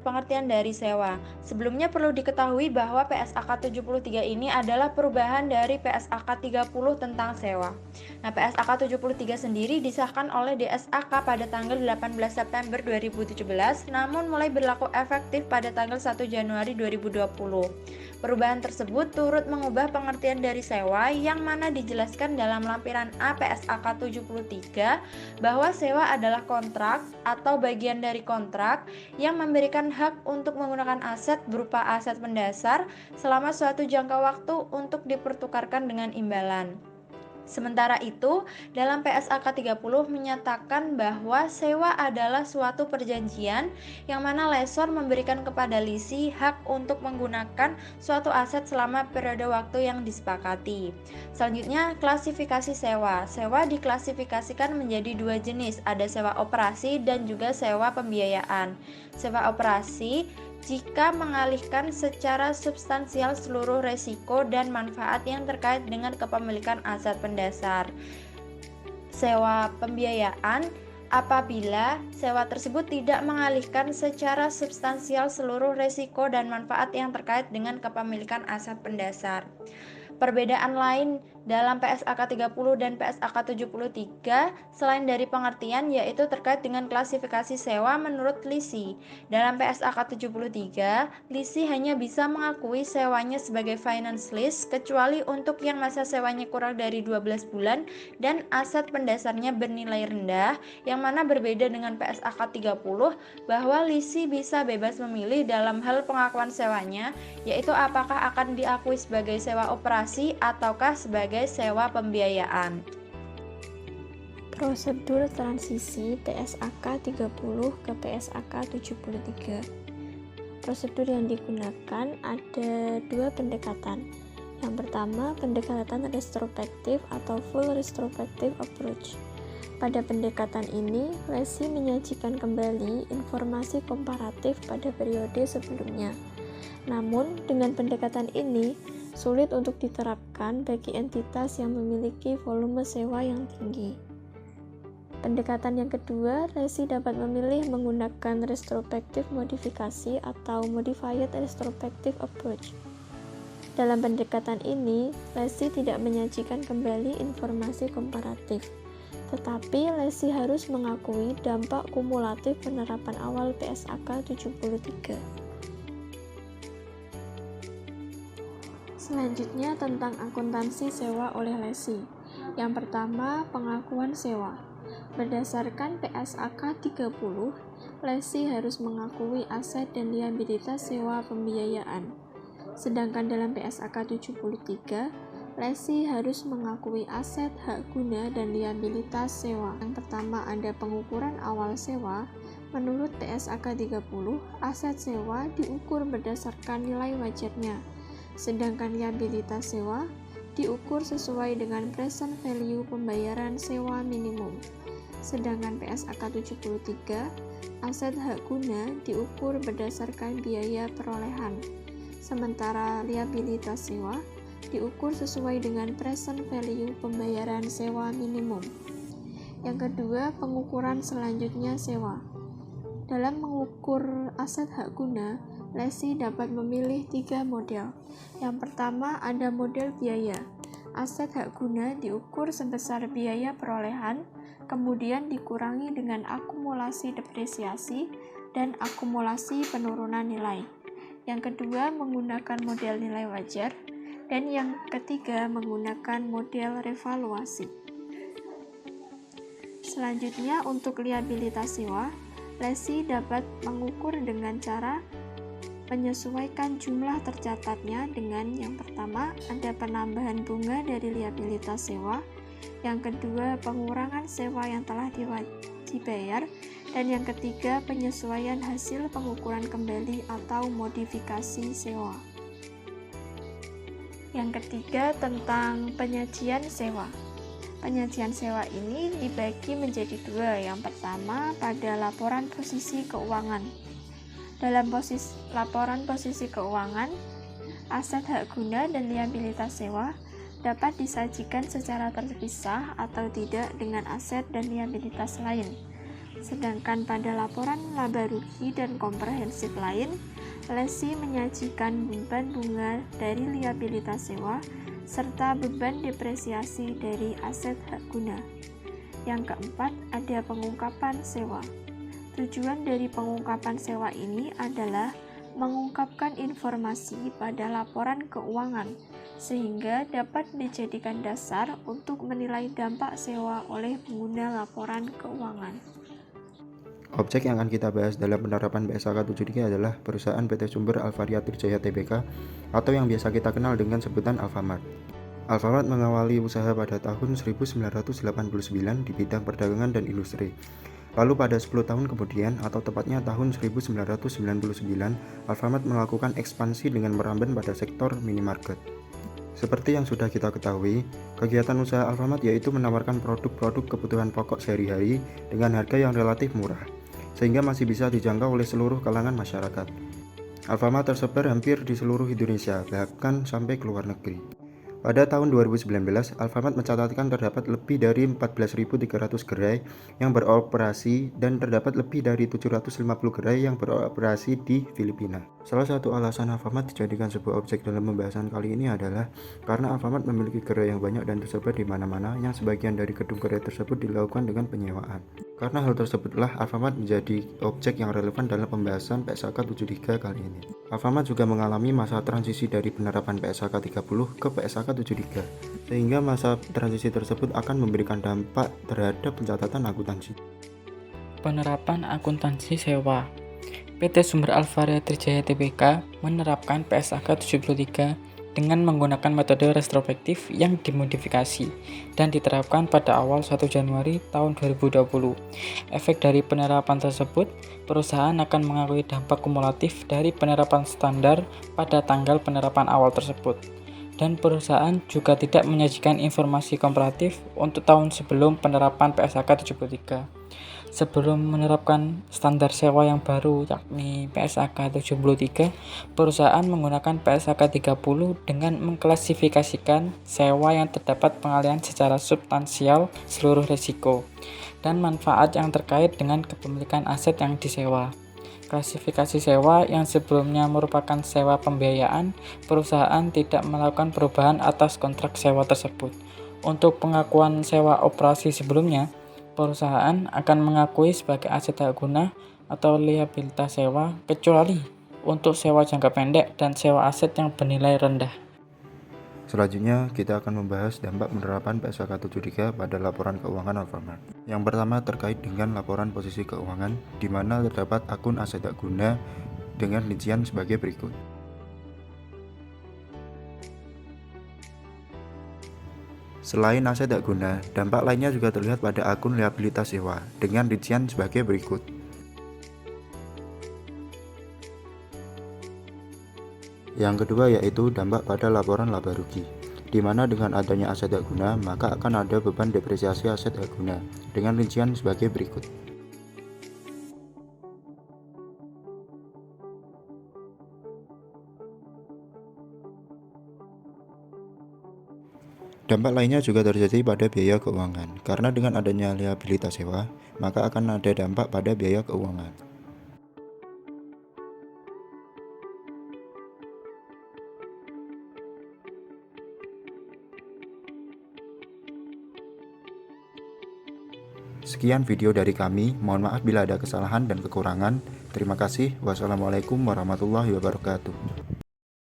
pengertian dari sewa. Sebelumnya perlu diketahui bahwa PSAK 73 ini adalah perubahan dari PSAK 30 tentang sewa. Nah, PSAK 73 sendiri disahkan oleh DSAK pada tanggal 18 September 2017, namun mulai berlaku efektif pada tanggal 1 Januari 2020. Perubahan tersebut turut mengubah pengertian dari sewa yang mana dijelaskan dalam lampiran A PSAK 73 bahwa sewa adalah kontrak atau bagian dari kontrak yang memberikan hak untuk menggunakan aset berupa aset mendasar selama suatu jangka waktu untuk dipertukarkan dengan imbalan. Sementara itu, dalam PSAK 30 menyatakan bahwa sewa adalah suatu perjanjian yang mana lessor memberikan kepada lisi hak untuk menggunakan suatu aset selama periode waktu yang disepakati. Selanjutnya, klasifikasi sewa. Sewa diklasifikasikan menjadi dua jenis, ada sewa operasi dan juga sewa pembiayaan. Sewa operasi jika mengalihkan secara substansial seluruh resiko dan manfaat yang terkait dengan kepemilikan aset pendasar. Sewa pembiayaan apabila sewa tersebut tidak mengalihkan secara substansial seluruh resiko dan manfaat yang terkait dengan kepemilikan aset pendasar. Perbedaan lain dalam PSAK 30 dan PSAK 73 selain dari pengertian yaitu terkait dengan klasifikasi sewa menurut lisi. Dalam PSAK 73, lisi hanya bisa mengakui sewanya sebagai finance lease kecuali untuk yang masa sewanya kurang dari 12 bulan dan aset pendasarnya bernilai rendah, yang mana berbeda dengan PSAK 30 bahwa lisi bisa bebas memilih dalam hal pengakuan sewanya, yaitu apakah akan diakui sebagai sewa operasi ataukah sebagai sewa pembiayaan. Prosedur transisi PSAK 30 ke PSAK 73. Prosedur yang digunakan ada dua pendekatan. Yang pertama, pendekatan retrospektif atau full retrospective approach. Pada pendekatan ini, lesi menyajikan kembali informasi komparatif pada periode sebelumnya. Namun, dengan pendekatan ini, sulit untuk diterapkan bagi entitas yang memiliki volume sewa yang tinggi. Pendekatan yang kedua, lesi dapat memilih menggunakan retrospective modifikasi atau modified retrospective approach. Dalam pendekatan ini, lesi tidak menyajikan kembali informasi komparatif, tetapi lesi harus mengakui dampak kumulatif penerapan awal PSAK 73. Selanjutnya tentang akuntansi sewa oleh lesi. Yang pertama, pengakuan sewa. Berdasarkan PSAK 30, lesi harus mengakui aset dan liabilitas sewa pembiayaan. Sedangkan dalam PSAK 73, lesi harus mengakui aset, hak guna, dan liabilitas sewa. Yang pertama ada pengukuran awal sewa. Menurut PSAK 30, aset sewa diukur berdasarkan nilai wajarnya. Sedangkan liabilitas sewa diukur sesuai dengan present value pembayaran sewa minimum. Sedangkan PSAK 73, aset hak guna diukur berdasarkan biaya perolehan. Sementara liabilitas sewa diukur sesuai dengan present value pembayaran sewa minimum. Yang kedua, pengukuran selanjutnya sewa. Dalam mengukur aset hak guna, lesi dapat memilih 3 model. Yang pertama ada model biaya. Aset hak guna diukur sebesar biaya perolehan, kemudian dikurangi dengan akumulasi depresiasi dan akumulasi penurunan nilai. Yang kedua menggunakan model nilai wajar, dan yang ketiga menggunakan model revaluasi. Selanjutnya untuk liabilitas sewa, lesi dapat mengukur dengan cara menyesuaikan jumlah tercatatnya dengan yang pertama ada penambahan bunga dari liabilitas sewa, yang kedua pengurangan sewa yang telah dibayar, dan yang ketiga penyesuaian hasil pengukuran kembali atau modifikasi sewa. Yang ketiga tentang penyajian sewa. Penyajian sewa ini dibagi menjadi dua. Yang pertama pada laporan posisi keuangan. Dalam laporan posisi keuangan, aset hak guna dan liabilitas sewa dapat disajikan secara terpisah atau tidak dengan aset dan liabilitas lain. Sedangkan pada laporan laba rugi dan komprehensif lain, lesi menyajikan beban bunga dari liabilitas sewa serta beban depresiasi dari aset hak guna. Yang keempat, ada pengungkapan sewa. Tujuan dari pengungkapan sewa ini adalah mengungkapkan informasi pada laporan keuangan sehingga dapat dijadikan dasar untuk menilai dampak sewa oleh pengguna laporan keuangan. Objek yang akan kita bahas dalam penerapan PSAK 73 adalah perusahaan PT Sumber Alvaria Trijaya Tbk atau yang biasa kita kenal dengan sebutan Alfamart. Alfamart mengawali usaha pada tahun 1989 di bidang perdagangan dan industri. Lalu pada 10 tahun kemudian, atau tepatnya tahun 1999, Alfamart melakukan ekspansi dengan merambat pada sektor minimarket. Seperti yang sudah kita ketahui, kegiatan usaha Alfamart yaitu menawarkan produk-produk kebutuhan pokok sehari-hari dengan harga yang relatif murah, sehingga masih bisa dijangkau oleh seluruh kalangan masyarakat. Alfamart tersebar hampir di seluruh Indonesia, bahkan sampai ke luar negeri. Pada tahun 2019, Alfamart mencatatkan terdapat lebih dari 14.300 gerai yang beroperasi dan terdapat lebih dari 750 gerai yang beroperasi di Filipina. Salah satu alasan Alfamart dijadikan sebuah objek dalam pembahasan kali ini adalah karena Alfamart memiliki gerai yang banyak dan tersebar di mana-mana, yang sebagian dari gedung gerai tersebut dilakukan dengan penyewaan. Karena hal tersebutlah Alfamart menjadi objek yang relevan dalam pembahasan PSAK 73 kali ini. Alfamart juga mengalami masa transisi dari penerapan PSAK 30 ke PSAK 73, sehingga masa transisi tersebut akan memberikan dampak terhadap pencatatan akuntansi. Penerapan akuntansi sewa. PT Sumber Alvaria Trijaya Tbk menerapkan PSAK 73 dengan menggunakan metode retrospektif yang dimodifikasi dan diterapkan pada awal 1 Januari tahun 2020. Efek dari penerapan tersebut, perusahaan akan mengakui dampak kumulatif dari penerapan standar pada tanggal penerapan awal tersebut. Dan perusahaan juga tidak menyajikan informasi komparatif untuk tahun sebelum penerapan PSAK 73. Sebelum menerapkan standar sewa yang baru yakni PSAK 73, perusahaan menggunakan PSAK 30 dengan mengklasifikasikan sewa yang terdapat pengalihan secara substansial seluruh risiko dan manfaat yang terkait dengan kepemilikan aset yang disewa. Klasifikasi sewa yang sebelumnya merupakan sewa pembiayaan, perusahaan tidak melakukan perubahan atas kontrak sewa tersebut. Untuk pengakuan sewa operasi sebelumnya, perusahaan akan mengakui sebagai aset hak guna atau liabilitas sewa kecuali untuk sewa jangka pendek dan sewa aset yang bernilai rendah. Selanjutnya, kita akan membahas dampak penerapan PSAK 73 pada laporan keuangan Alfamart. Yang pertama terkait dengan laporan posisi keuangan, di mana terdapat akun aset hak guna dengan rincian sebagai berikut. Selain aset hak guna, dampak lainnya juga terlihat pada akun liabilitas sewa dengan rincian sebagai berikut. Yang kedua yaitu dampak pada laporan laba rugi, di mana dengan adanya aset hak guna maka akan ada beban depresiasi aset hak guna dengan rincian sebagai berikut. Dampak lainnya juga terjadi pada biaya keuangan, karena dengan adanya liabilitas sewa maka akan ada dampak pada biaya keuangan. Sekian video dari kami, mohon maaf bila ada kesalahan dan kekurangan. Terima kasih. Wassalamualaikum warahmatullahi wabarakatuh.